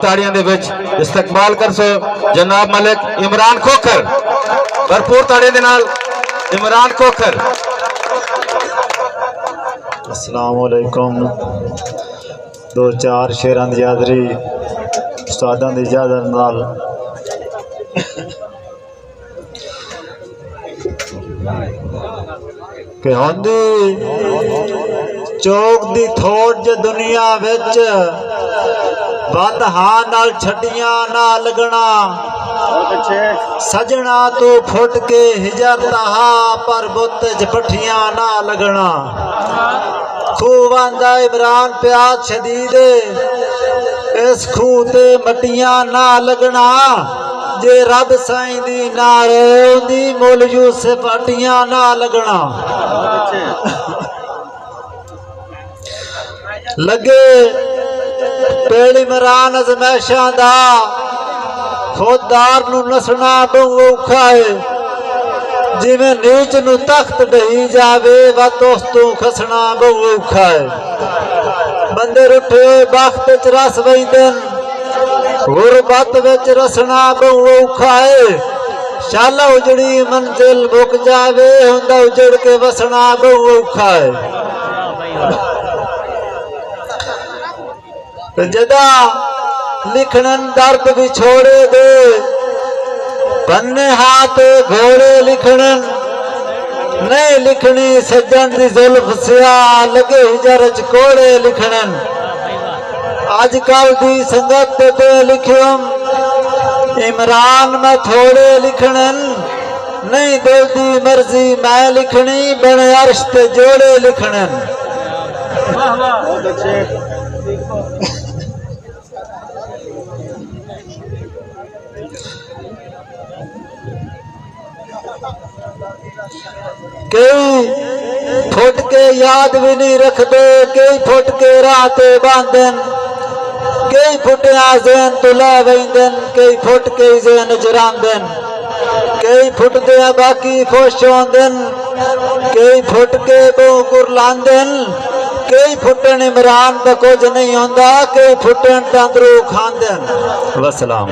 ताड़ियां दे विच इस्तकबाल कर सो जनाब मलिक इमरान खोखर। भरपूर ताड़ियां दे नाल इमरान खोखर। अस्सलाम वालेकुम। दो चार शेरां दी हाज़री उस्तादां दी इजाज़त नाल। कि होंदी चौक दी थोड़ ज दुनिया विच बंद हां नाल छड्डियां ना लगना। सजना तू फुट के हिजर तहा पर बुत च पठियां ना लगना। खूह आंदा इमरान प्यास शदीद इस खूह ते मटियां ना लगना। जे रब साईं दी नारे उंदी मुल यूसुफ अटियां ना लगना। लगे पेड़ इमरान अजमैशां दा खुददार नू नसना बहु औखा है। जिवें नीच नू तख्त ढही जावे व तोस तू खसना बहु औखा है। बंदे रुठे बख्त च रस वहींदन गुरबत विच रसना बहु औखा है। शाला उजड़ी मंजिल मुक जावे हुंदा उजड़ के वसना बहु औखा है। जदा लिखनन दर्द भी छोड़े दे बन्ने हाथ घोड़े लिखनन नहीं लिखनी सज्जन दी जुल्फ सिया लगे हिजर च कोड़े लिखनन। अजकल दी संगत ते लिखियम इमरान में थोड़े लिखनन नहीं दिल दी मर्जी मैं लिखनी बने अर्श ते जोड़े लिखनन। कई फुट के याद भी नहीं रखते कई फुट के राह ते बांधन कई फुटिया जैन तुला वहींदन कई फुट के जैन जरांदन कई फुटदे बाकी खुश होंदन कई फुट के बहु कुरलांदन कई फुटन इमरान तो कुछ नहीं होंदा कई फुटन तंदरू खांदन। वसलाम।